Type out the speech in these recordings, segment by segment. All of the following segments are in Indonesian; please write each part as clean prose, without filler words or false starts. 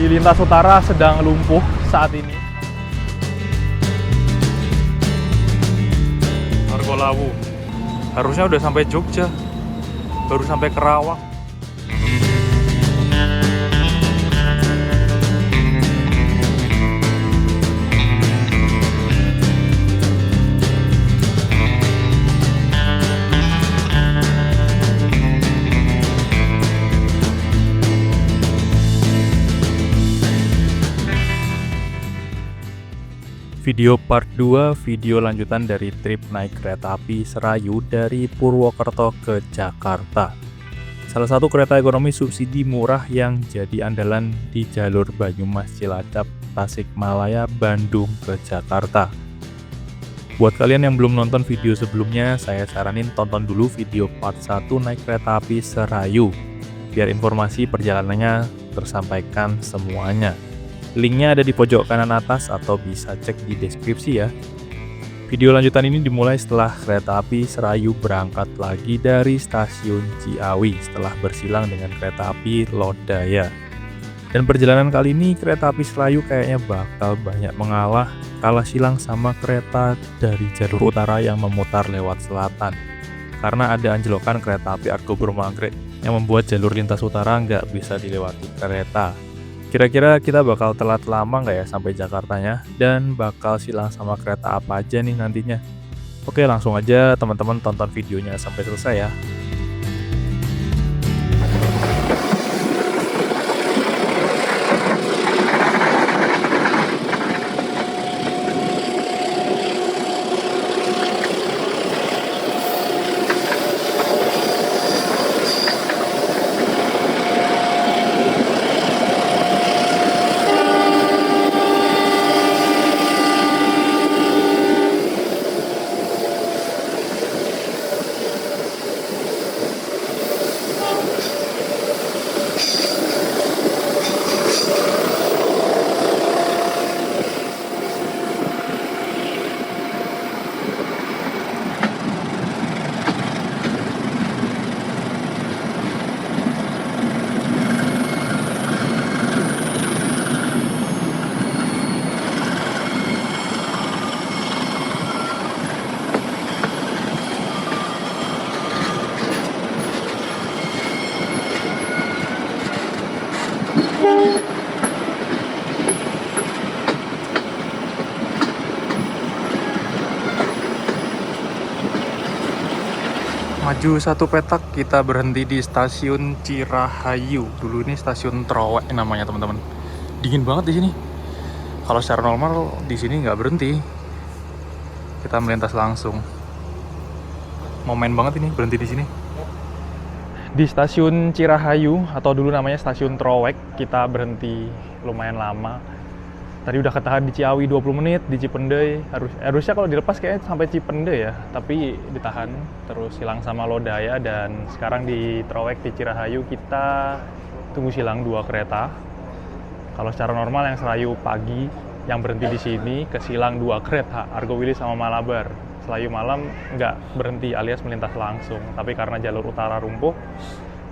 di lintas utara sedang lumpuh saat ini. Argolawu. Harusnya udah sampai Jogja, baru sampai Kerawang. Video part 2, video lanjutan dari trip naik kereta api Serayu dari Purwokerto ke Jakarta. Salah satu kereta ekonomi subsidi murah yang jadi andalan di jalur Banyumas Cilacap, Tasikmalaya, Bandung ke Jakarta. Buat kalian yang belum nonton video sebelumnya, saya saranin tonton dulu video part 1 naik kereta api Serayu, biar informasi perjalanannya tersampaikan semuanya. Linknya ada di pojok kanan atas atau bisa cek di deskripsi ya. Video lanjutan ini dimulai setelah kereta api Serayu berangkat lagi dari stasiun Ciawi setelah bersilang dengan kereta api Lodaya. Dan perjalanan kali ini kereta api Serayu kayaknya bakal banyak mengalah, kalah silang sama kereta dari jalur utara yang memutar lewat selatan. Karena ada anjlokan kereta api Argo Bromo Anggrek yang membuat jalur lintas utara nggak bisa dilewati kereta. Kira-kira kita bakal telat lama nggak ya sampai Jakartanya? Dan bakal silang sama kereta apa aja nih nantinya? Oke, langsung aja teman-teman tonton videonya sampai selesai ya. Maju satu petak, kita berhenti di stasiun Cirahayu. Dulu ini stasiun Trowek namanya teman-teman. Dingin banget di sini. Kalau secara normal di sini nggak berhenti. Kita melintas langsung. Momen banget ini berhenti di sini. Di stasiun Cirahayu atau dulu namanya stasiun Trowek, kita berhenti lumayan lama. Tadi udah ketahan di Ciawi 20 menit, di Cipendei. Harusnya kalau dilepas kayaknya sampai Cipendei ya, tapi ditahan terus silang sama Lodaya. Dan sekarang di Trowek di Cirahayu kita tunggu silang 2 kereta. Kalau secara normal yang Serayu pagi yang berhenti di sini ke silang 2 kereta, Argowili sama Malabar. Serayu malam nggak berhenti alias melintas langsung, tapi karena jalur utara lumpuh,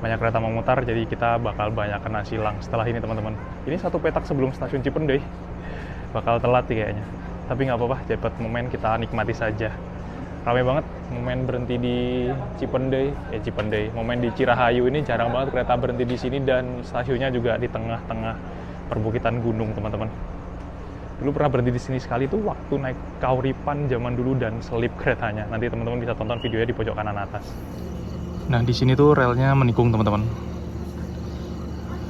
banyak kereta memutar, jadi kita bakal banyak kena silang setelah ini teman-teman. Ini satu petak sebelum stasiun Cipendei. Bakal telat sih kayaknya, tapi nggak apa-apa, dapat momen kita nikmati saja. Ramai banget momen berhenti di Cipendei, momen di Cirahayu ini jarang banget kereta berhenti di sini, dan stasiunnya juga di tengah-tengah perbukitan gunung teman-teman. Dulu pernah berhenti di sini sekali tuh waktu naik Kauripan zaman dulu dan selip keretanya. Nanti teman-teman bisa tonton videonya di pojok kanan atas. Nah di sini tuh relnya menikung teman-teman.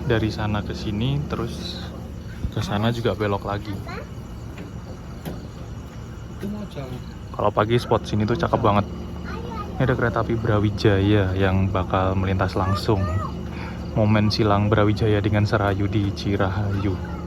Dari sana ke sini terus ke sana juga belok lagi. Kalau pagi spot sini tuh cakep banget. Ini ada kereta api Brawijaya yang bakal melintas langsung. Momen silang Brawijaya dengan Serayu di Cirahayu.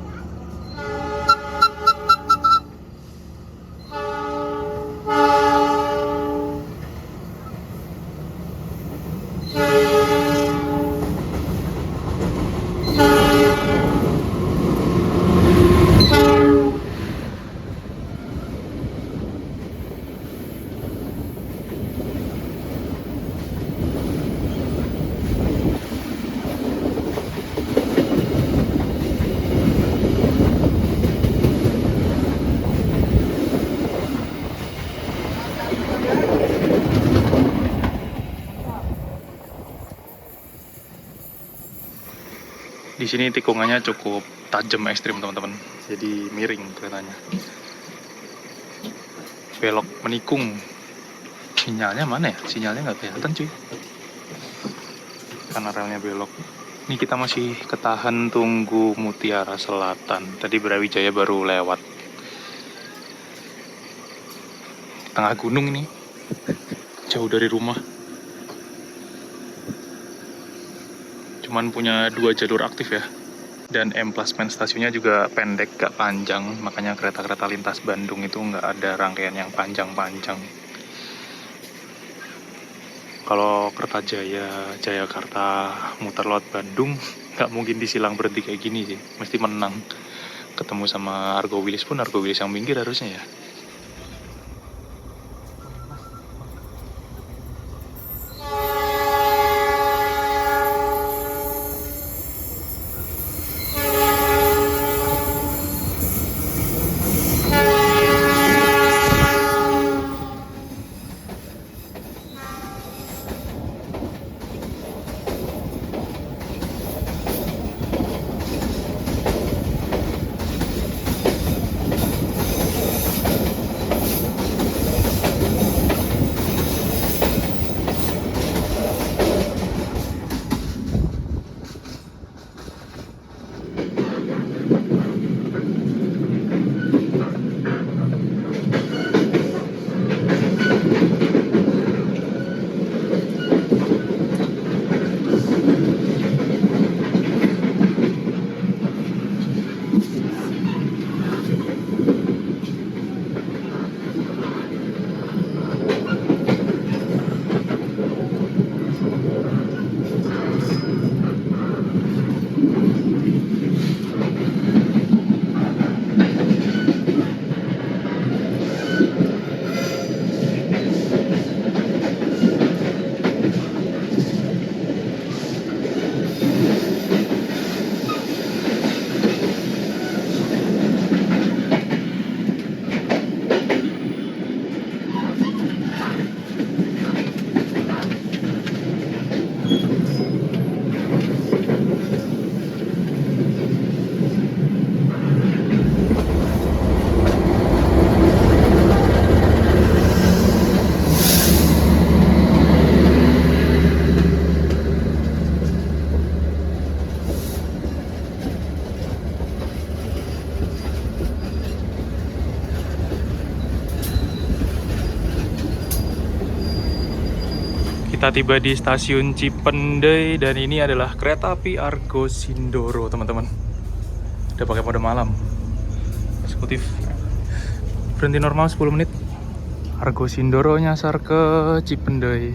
Di sini tikungannya cukup tajam ekstrim teman-teman. Jadi miring keretanya. Belok menikung. Sinyalnya mana ya? Sinyalnya nggak kelihatan cuy. Karena relnya belok. Ini kita masih ketahan tunggu Mutiara Selatan. Tadi Brawijaya baru lewat. Tengah gunung ini. Jauh dari rumah. Cuman punya 2 jalur aktif ya. Dan emplasmen stasiunnya juga pendek, gak panjang. Makanya kereta-kereta lintas Bandung itu nggak ada rangkaian yang panjang-panjang. Kalau Kertajaya, Jayakarta muter lewat Bandung, nggak mungkin disilang berhenti kayak gini sih. Mesti menang. Ketemu sama Argo Wilis pun Argo Wilis yang minggir harusnya ya. Kita tiba di stasiun Cipendei dan ini adalah kereta api Argo Sindoro, teman-teman. Udah pakai mode malam. Eksekutif. Berhenti normal 10 menit. Argo Sindoro nyasar ke Cipendei.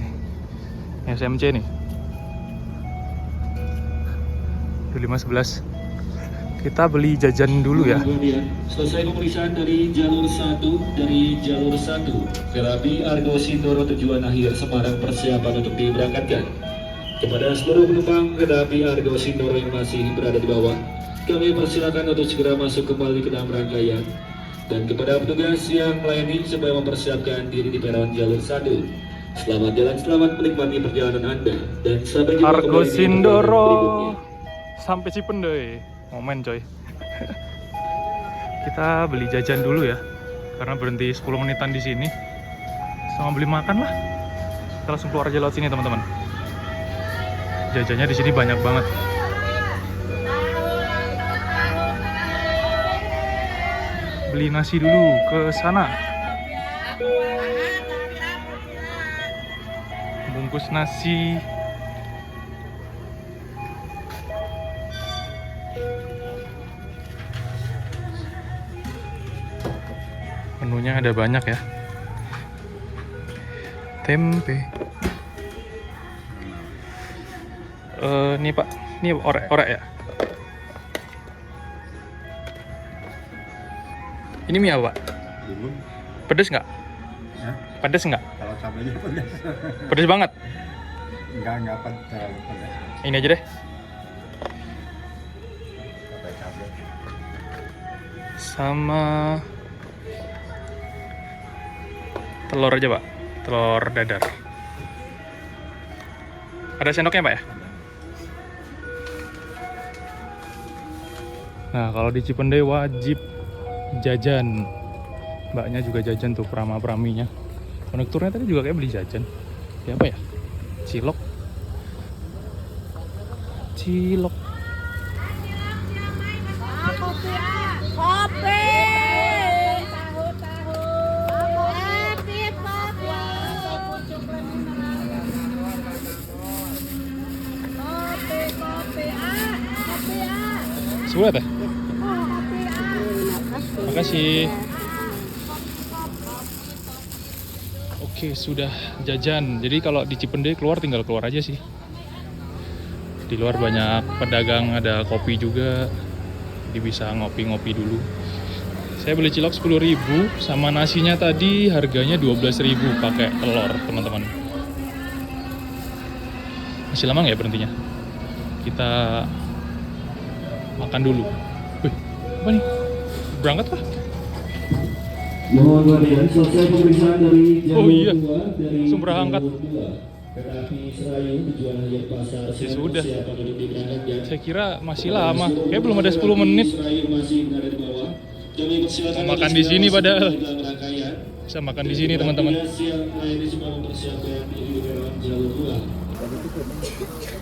SMC nih. 2511. Kita beli jajan dulu ya. Selesai pemeriksaan dari jalur 1 kereta api Argo Sindoro tujuan akhir Semarang persiapan untuk diberangkatkan. Kepada seluruh penumpang kereta api Argo Sindoro yang masih berada di bawah, kami persilakan untuk segera masuk kembali ke dalam rangkaian. Dan kepada petugas yang melayani supaya mempersiapkan diri di peron jalur 1. Selamat jalan, selamat menikmati perjalanan Anda dan sampai jumpa Argo kembali Sindoro sampai Cipendei. Momen coy. Kita beli jajan dulu ya, karena berhenti 10 menitan di sini. Sama beli makan lah. Kita langsung keluar aja lewat sini teman-teman. Jajannya di sini banyak banget. Beli nasi dulu ke sana. Bungkus nasi. Menunya ada banyak ya. Tempe. Nih Pak, ini orek ya. Ini mie apa Pak? Pedes nggak? Ya? Pedes nggak? Kalau cabenya pedas. Pedes banget. Enggak terlalu pedas. Ini aja deh. Pakai cabai. Sama telur aja Pak, telur dadar. Ada sendoknya Pak ya? Nah, kalau di Cipendei wajib jajan. Mbaknya juga jajan tuh, prama-praminya. Kondukturnya tadi juga kayak beli jajan. Ya apa ya? Cilok. Cilok. Kopi. Tahu. Sudah teh. Makasih. Oke, sudah jajan. Jadi kalau di Cipendei keluar tinggal keluar aja sih. Di luar banyak pedagang, ada kopi juga. Jadi bisa ngopi-ngopi dulu. Saya beli cilok 10.000 sama nasinya tadi harganya 12.000 pakai telur, teman-teman. Masih lama nggak ya berhentinya? Kita makan dulu. Wih, apa nih? Berangkat kah? Mohon perhatian, selesai pemeriksaan dari Oh jalur iya, 2 dari langsung berangkat. jalur 2. Kereta api Serayu tujuan Hayat Pasar. Ya sudah. Siapa duduk di belakangnya? Saya kira masih lama. Kayak belum ada 10 menit. Serayu masih berada di bawah. Kami persilakan Mau makan untuk di sini segera padahal. masuk ke dalam rangkaian. Bisa makan di sini, teman-teman. Siap melayani semua mempersiapkan diri di dalam jalur 2.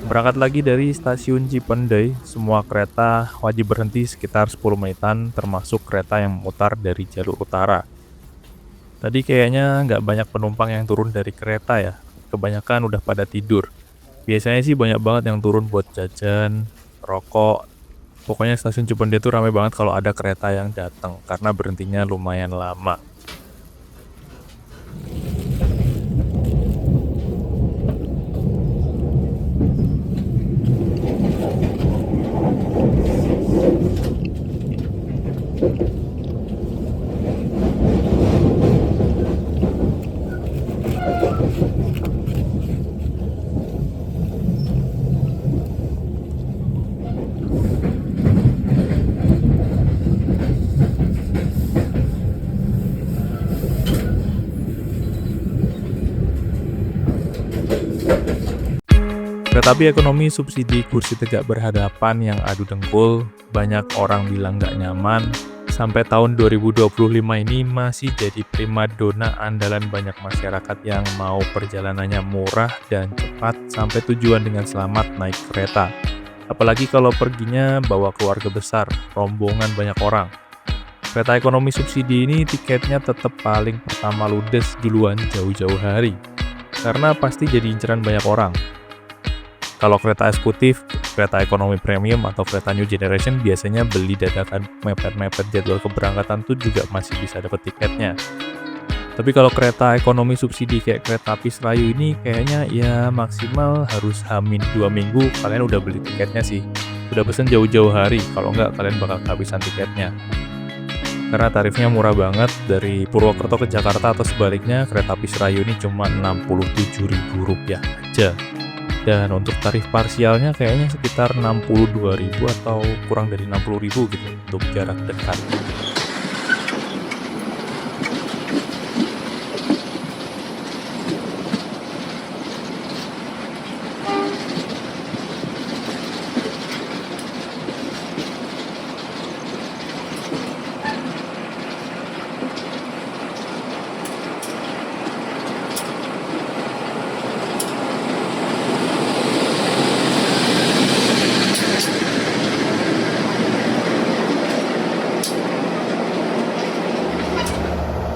Berangkat lagi dari stasiun Cipendei, semua kereta wajib berhenti sekitar 10 menitan, termasuk kereta yang memutar dari jalur utara. Tadi kayaknya nggak banyak penumpang yang turun dari kereta ya, kebanyakan udah pada tidur. Biasanya sih banyak banget yang turun buat jajan, rokok. Pokoknya stasiun Cipendei itu ramai banget kalau ada kereta yang datang, karena berhentinya lumayan lama. Kereta api ekonomi subsidi kursi tegak berhadapan yang adu dengkul, banyak orang bilang nggak nyaman, sampai tahun 2025 ini masih jadi primadona andalan banyak masyarakat yang mau perjalanannya murah dan cepat sampai tujuan dengan selamat naik kereta. Apalagi kalau perginya bawa keluarga besar, rombongan banyak orang. Kereta ekonomi subsidi ini tiketnya tetap paling pertama ludes duluan jauh-jauh hari, karena pasti jadi inceran banyak orang. Kalau kereta eksekutif, kereta ekonomi premium, atau kereta new generation biasanya beli dadakan mepet-mepet jadwal keberangkatan tuh juga masih bisa dapat tiketnya. Tapi kalau kereta ekonomi subsidi kayak kereta api Serayu ini kayaknya ya maksimal harus hamin 2 minggu kalian udah beli tiketnya sih. Udah pesen jauh-jauh hari, kalau nggak kalian bakal kehabisan tiketnya. Karena tarifnya murah banget, dari Purwokerto ke Jakarta atau sebaliknya kereta api Serayu ini cuma Rp67.000 aja. Dan untuk tarif parsialnya kayaknya sekitar 62.000 atau kurang dari 60.000 gitu untuk jarak dekat.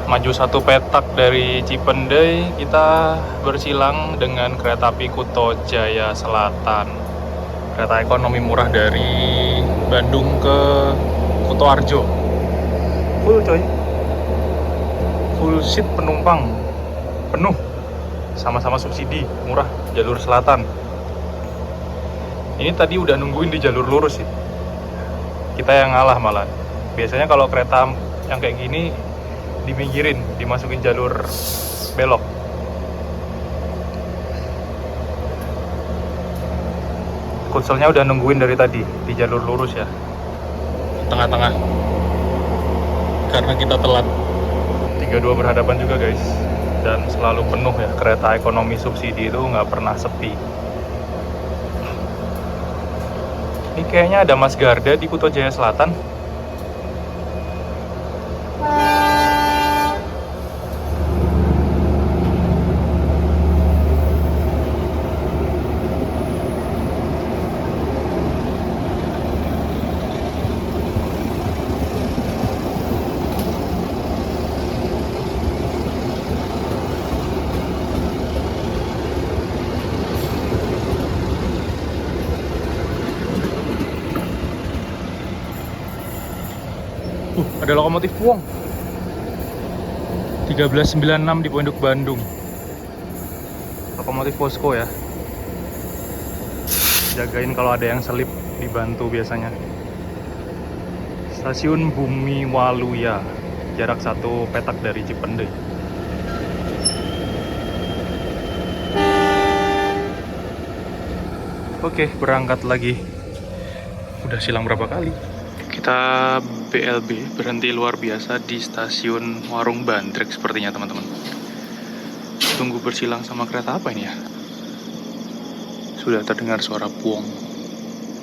Maju 1 petak dari Cipendei, kita bersilang dengan kereta api Kuto Jaya Selatan. Kereta ekonomi murah dari Bandung ke Kutoarjo. Full coy. Full seat penumpang. Penuh. Sama-sama subsidi, murah, jalur selatan. Ini tadi udah nungguin di jalur lurus sih. Kita yang ngalah malah. Biasanya kalau kereta yang kayak gini diminggirin, dimasukin jalur belok. Kunselnya udah nungguin dari tadi di jalur lurus ya, tengah-tengah, karena kita telat. 32 berhadapan juga guys, dan selalu penuh ya. Kereta ekonomi subsidi itu nggak pernah sepi. Ini kayaknya ada Mas Garda di Kuto Jaya Selatan. Ada lokomotif Puong 1396 di Pondok Bandung. Lokomotif Posko ya. Jagain kalau ada yang selip, dibantu biasanya. Stasiun Bumi Waluya, jarak 1 petak dari Cipendei. Oke, berangkat lagi. Udah silang berapa kali? Kita BLB, berhenti luar biasa di stasiun Warung Bandrek sepertinya teman-teman. Tunggu bersilang sama kereta apa ini ya? Sudah terdengar suara Puong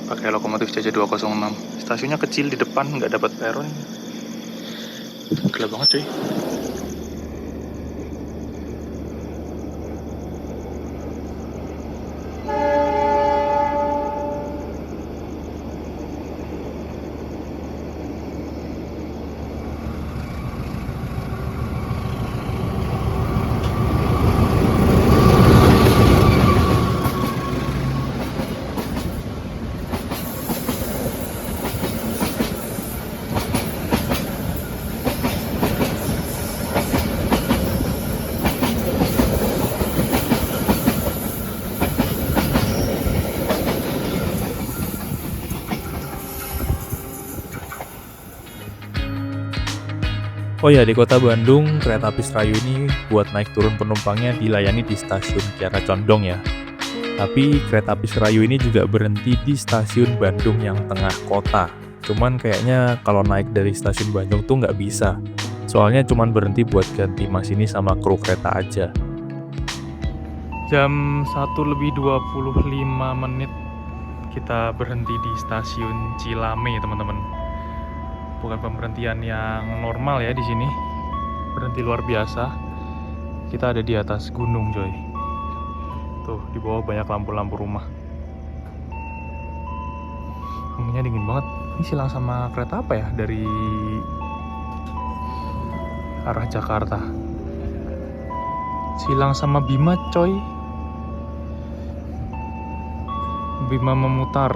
pakai lokomotif CC206. Stasiunnya kecil di depan, nggak dapat peron. Gila banget cuy. Oh ya, di kota Bandung, kereta api Serayu ini buat naik turun penumpangnya dilayani di stasiun Kiara Condong ya. Tapi kereta api Serayu ini juga berhenti di stasiun Bandung yang tengah kota. Cuman kayaknya kalau naik dari stasiun Bandung tuh nggak bisa. Soalnya cuman berhenti buat ganti masinis sama kru kereta aja. Jam 1:25 kita berhenti di stasiun Cilame teman-teman. Bukan pemberhentian yang normal ya di sini. Berhenti luar biasa. Kita ada di atas gunung, coy. Tuh, di bawah banyak lampu-lampu rumah. Anginnya dingin banget. Ini silang sama kereta apa ya dari arah Jakarta? Silang sama Bima, coy. Bima memutar.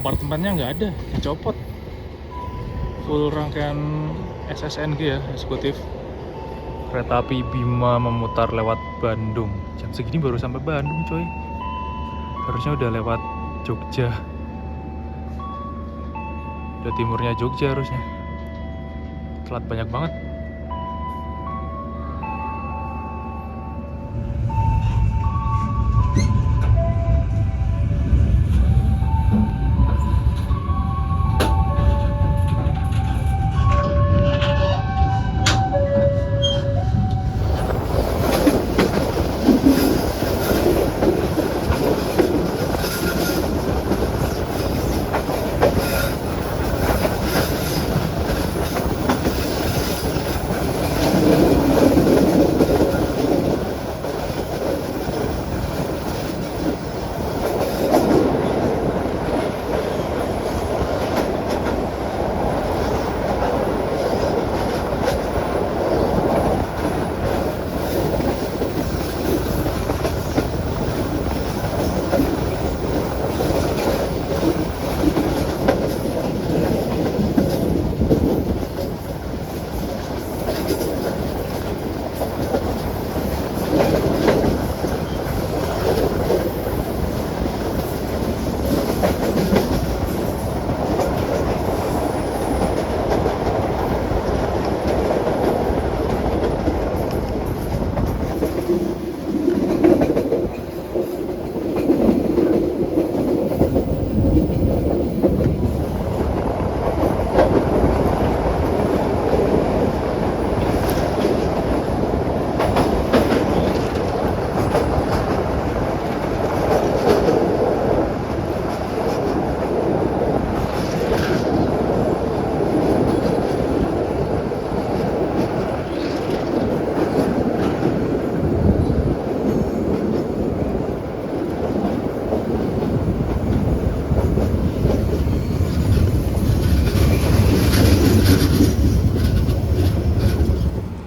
Kompartemennya nggak ada, dicopot. Full rangkaian SSNG ya, eksekutif. Kereta api Bima memutar lewat Bandung. Jam segini baru sampai Bandung, coy. Harusnya udah lewat Jogja. Udah timurnya Jogja harusnya. Telat banyak banget.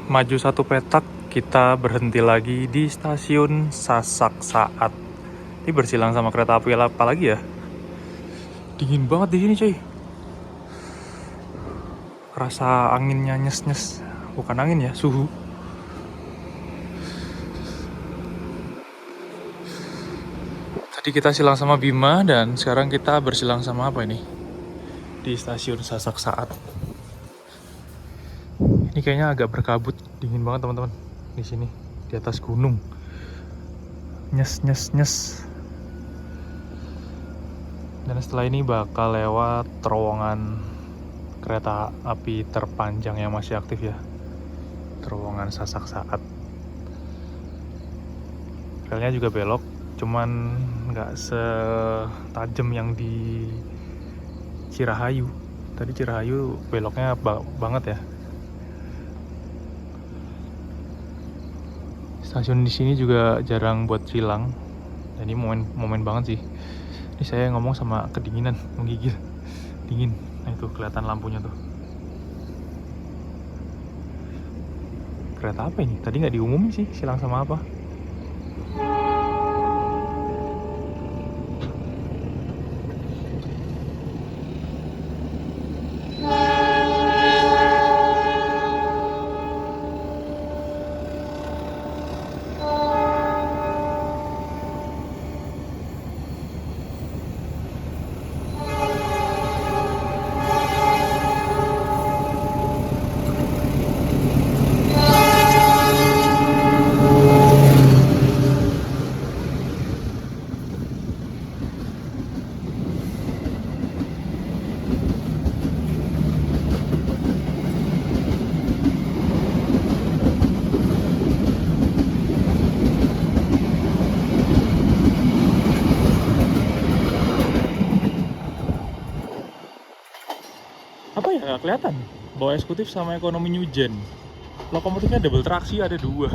Maju satu petak, kita berhenti lagi di stasiun Sasak Saat. Ini bersilang sama kereta api apa lagi ya? Dingin banget di sini, cuy. Rasa anginnya nyes-nyes. Bukan angin ya, suhu. Tadi kita silang sama Bima dan sekarang kita bersilang sama apa ini? Di stasiun Sasak Saat. Ini kayaknya agak berkabut, dingin banget teman-teman di sini, di atas gunung. Nyes. Dan setelah ini bakal lewat terowongan kereta api terpanjang yang masih aktif ya, terowongan Sasak Saat. Relnya juga belok, cuman nggak setajam yang di Cirahayu. Tadi Cirahayu beloknya banget ya. Stasiun di sini juga jarang buat silang. Jadi momen banget sih. Ini saya ngomong sama kedinginan, menggigil. Dingin. Nah itu kelihatan lampunya tuh. Kereta apa ini? Tadi nggak diumumin sih silang sama apa. Apa ya, nggak kelihatan bawa eksekutif sama ekonomi New Gen. Lokomotifnya double traksi, ada 2.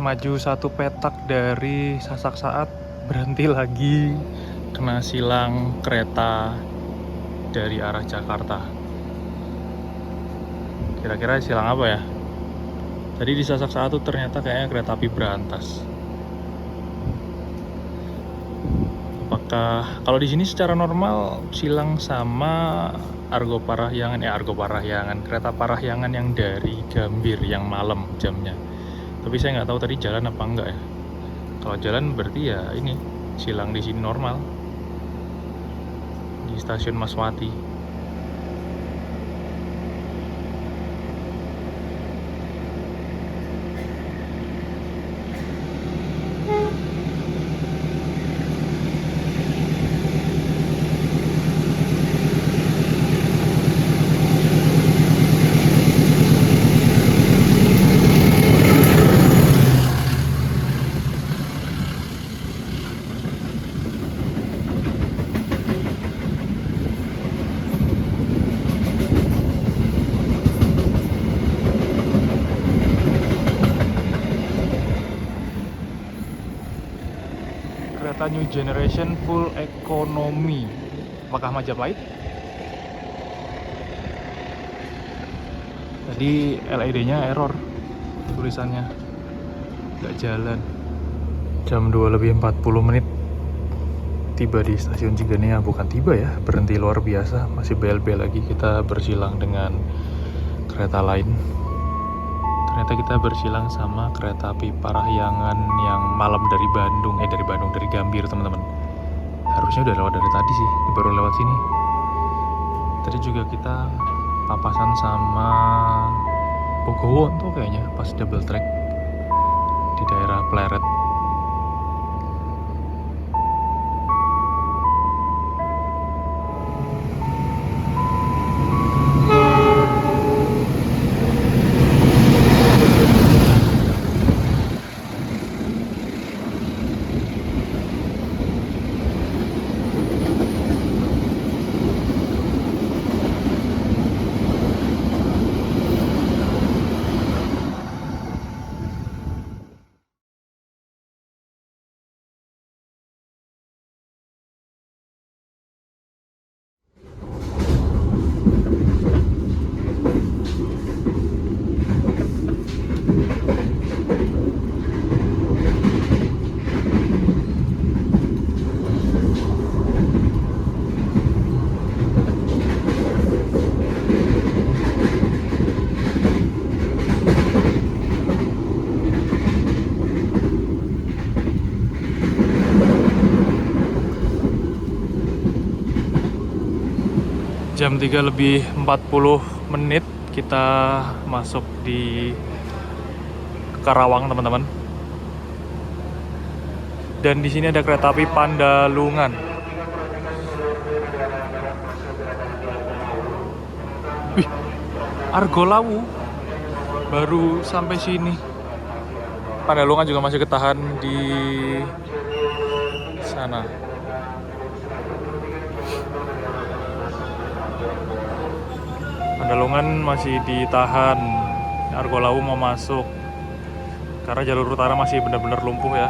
Maju satu petak dari Sasak Saat, berhenti lagi, kena silang kereta dari arah Jakarta. Kira-kira silang apa ya? Tadi di Sasak Saat tuh ternyata kayaknya kereta api berantas. Apakah kalau di sini secara normal silang sama Argo Parahyangan, kereta Parahyangan yang dari Gambir yang malam jamnya. Tapi saya nggak tahu tadi jalan apa enggak ya. Kalau jalan berarti ya ini silang di sini normal di stasiun Maswati. kereta New Generation Full Economy. Apakah Majapahit? Tadi LED-nya error tulisannya, nggak jalan. Jam 2 lebih 40 menit tiba di stasiun Ciganea. Bukan tiba ya, berhenti luar biasa. Masih bel-bel lagi, kita bersilang dengan kereta lain. Ternyata kita bersilang sama kereta api Parahyangan yang malam dari Gambir teman-teman. Harusnya udah lewat dari tadi sih, baru lewat sini. Tadi juga kita papasan sama Pogowo tuh kayaknya pas double track di daerah Pleret. Jam 3 lebih 40 menit kita masuk di Karawang teman-teman. Dan di sini ada kereta api Pandalungan. Wih, Argolawu baru sampai sini. Pandalungan juga masih ketahan di sana. Pandalungan masih ditahan. Argolawu mau masuk karena jalur utara masih benar-benar lumpuh ya.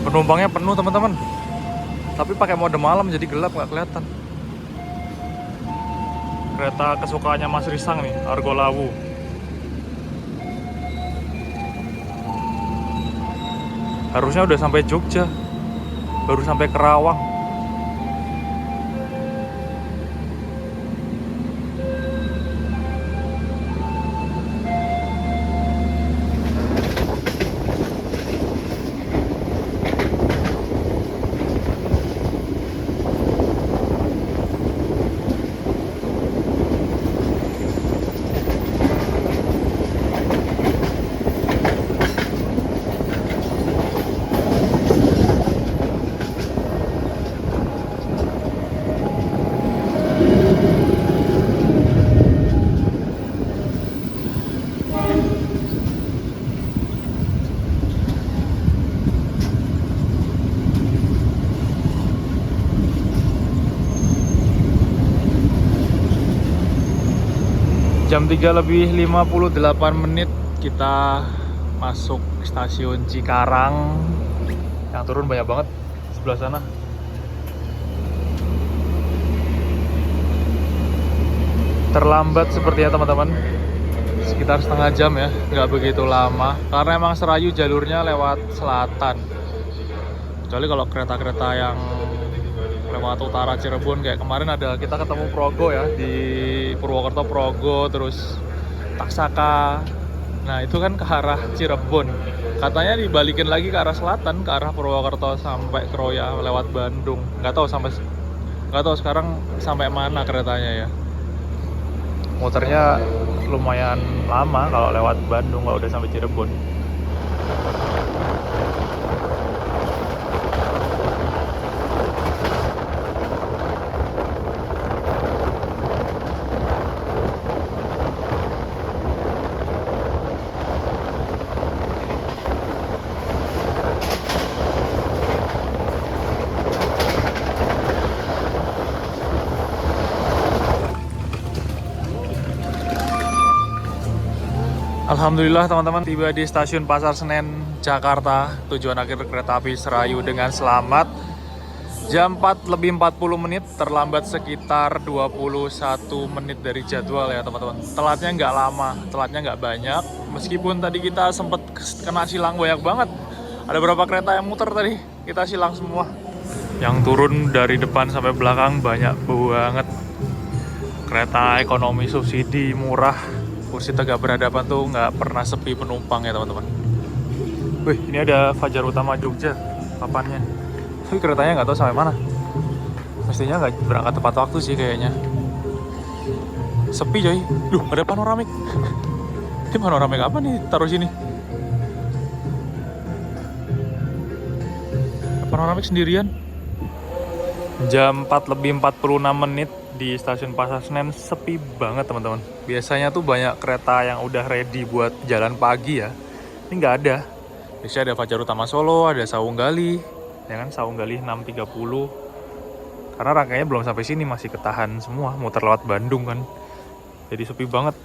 Penumpangnya penuh teman-teman, tapi pakai mode malam jadi gelap nggak kelihatan. Kereta kesukaannya Mas Risang nih, Argolawu. Harusnya udah sampai Jogja, baru sampai Kerawang. Jam 3 lebih 58 menit kita masuk stasiun Cikarang. Yang turun banyak banget sebelah sana. Terlambat sepertinya teman-teman, sekitar setengah jam ya, nggak begitu lama karena emang Serayu jalurnya lewat selatan. Kecuali kalau kereta-kereta yang lewat utara Cirebon kayak kemarin ada kita ketemu Progo ya di Purwokerto, Progo, terus Taksaka. Nah itu kan ke arah Cirebon, katanya dibalikin lagi ke arah selatan, ke arah Purwokerto sampai Kroya lewat Bandung. Nggak tahu sekarang sampai mana keretanya ya. muternya lumayan lama kalau lewat Bandung, kalau udah sampai Cirebon. Alhamdulillah teman-teman, tiba di stasiun Pasar Senen, Jakarta, tujuan akhir kereta api Serayu dengan selamat. Jam 4 lebih 40 menit, terlambat sekitar 21 menit dari jadwal ya teman-teman. Telatnya nggak lama, telatnya nggak banyak. Meskipun tadi kita sempat kena silang banyak banget. Ada beberapa kereta yang muter tadi, kita silang semua. Yang turun dari depan sampai belakang banyak banget. Kereta ekonomi subsidi murah, kursi tegak berhadapan tuh nggak pernah sepi penumpang ya teman-teman. Wih, ini ada Fajar Utama Jogja papannya. Tapi keretanya nggak tahu sampai mana. Mestinya nggak berangkat tepat waktu sih kayaknya. Sepi coy. Duh, ada panoramik. Ini panoramik apa nih taruh sini? Panoramik sendirian. Jam 4 lebih 46 menit di stasiun Pasar Senen, sepi banget teman-teman. Biasanya tuh banyak kereta yang udah ready buat jalan pagi ya. Ini nggak ada. Biasanya ada Fajar Utama Solo, ada Sawung Gali, ya kan, Sawung Gali 6.30. Karena rangkaiannya belum sampai sini, masih ketahan semua, muter lewat Bandung kan. Jadi sepi banget.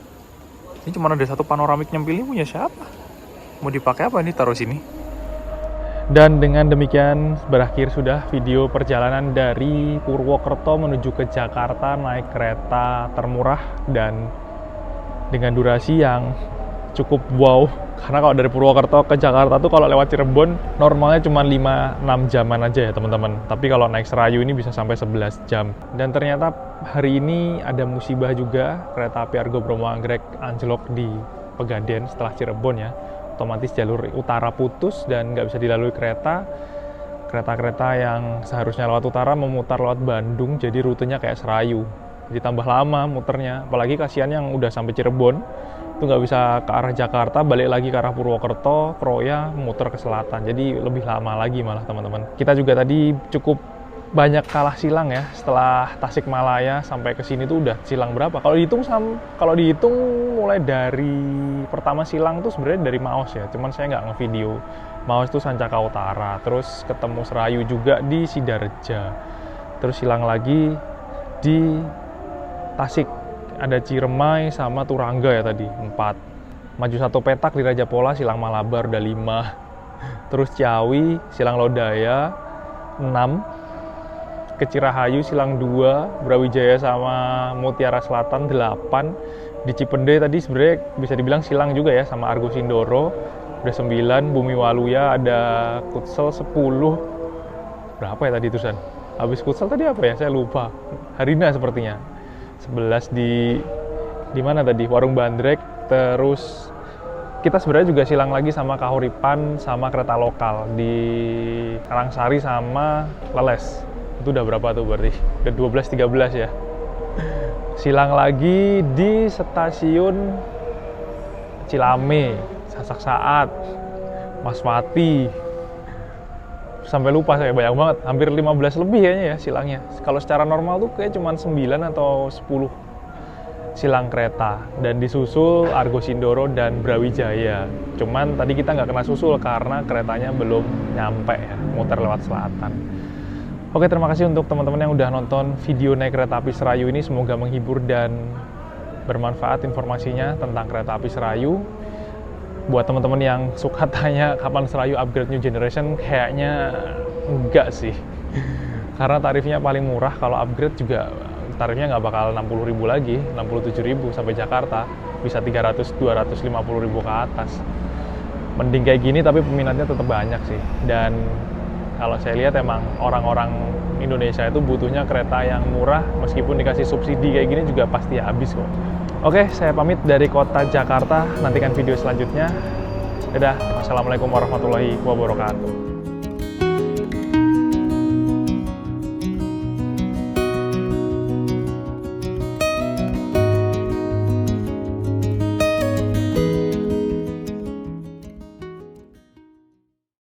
Ini cuma ada satu panoramik nyempil, ini punya siapa? Mau dipakai apa ini taruh sini? Dan dengan demikian berakhir sudah video perjalanan dari Purwokerto menuju ke Jakarta naik kereta termurah dan dengan durasi yang cukup wow. Karena kalau dari Purwokerto ke Jakarta tuh kalau lewat Cirebon normalnya cuma 5-6 jaman aja ya teman-teman. Tapi kalau naik Serayu ini bisa sampai 11 jam. Dan ternyata hari ini ada musibah juga, kereta api Argo Bromo Anggrek anjlok di Pegadaian setelah Cirebon ya. Otomatis jalur utara putus dan nggak bisa dilalui kereta. Kereta-kereta yang seharusnya lewat utara memutar lewat Bandung, jadi rutenya kayak Serayu. Jadi tambah lama muternya, apalagi kasihan yang udah sampai Cirebon, itu nggak bisa ke arah Jakarta, balik lagi ke arah Purwokerto, Kroya, muter ke selatan. Jadi lebih lama lagi malah teman-teman. Kita juga tadi cukup banyak kalah silang ya, setelah Tasikmalaya sampai ke sini tuh udah silang berapa? Kalau dihitung mulai dari pertama silang tuh sebenarnya dari Maos ya, cuman saya nggak ngevideo. Maos tuh Sancaka Utara, terus ketemu Serayu juga di Sidareja, terus silang lagi di Tasik, ada Ciremai sama Turangga ya tadi 4. Maju 1 petak di Raja Pola, silang Malabar udah 5. Terus Ciawi, silang Lodaya 6. Ke Cirahayu silang 2, Brawijaya sama Mutiara Selatan 8. Di Cipende tadi sebenarnya bisa dibilang silang juga ya sama Argo Sindoro udah 9, Bumi Waluya ada Kutsel 10. Berapa ya tadi tulisan? Habis Kutsel tadi apa ya? Saya lupa. Harina sepertinya. 11 di mana tadi? Warung Bandrek. Terus kita sebenarnya juga silang lagi sama Kahuripan sama kereta lokal di Karangsari sama Leles. Itu udah berapa tuh berarti? Udah 12-13 ya. Silang lagi di stasiun Cilame, Sasak Saat, Maswati. Sampai lupa saya, banyak banget. Hampir 15 lebih kayaknya ya silangnya. Kalau secara normal tuh kayak cuma 9 atau 10 silang kereta. Dan disusul Argo Sindoro dan Brawijaya. Cuman tadi kita nggak kena susul karena keretanya belum nyampe ya, muter lewat selatan. Oke, terima kasih untuk teman-teman yang udah nonton video naik kereta api Serayu ini. Semoga menghibur dan bermanfaat informasinya tentang kereta api Serayu. Buat teman-teman yang suka tanya kapan Serayu upgrade new generation, kayaknya enggak sih. Karena tarifnya paling murah, kalau upgrade juga tarifnya nggak bakal 60.000 lagi, 67.000 sampai Jakarta. Bisa 300-250.000 ke atas. Mending kayak gini tapi peminatnya tetap banyak sih. Dan kalau saya lihat emang orang-orang Indonesia itu butuhnya kereta yang murah, meskipun dikasih subsidi kayak gini juga pasti habis kok. Oke, saya pamit dari kota Jakarta, nantikan video selanjutnya. Dadah, wassalamualaikum warahmatullahi wabarakatuh.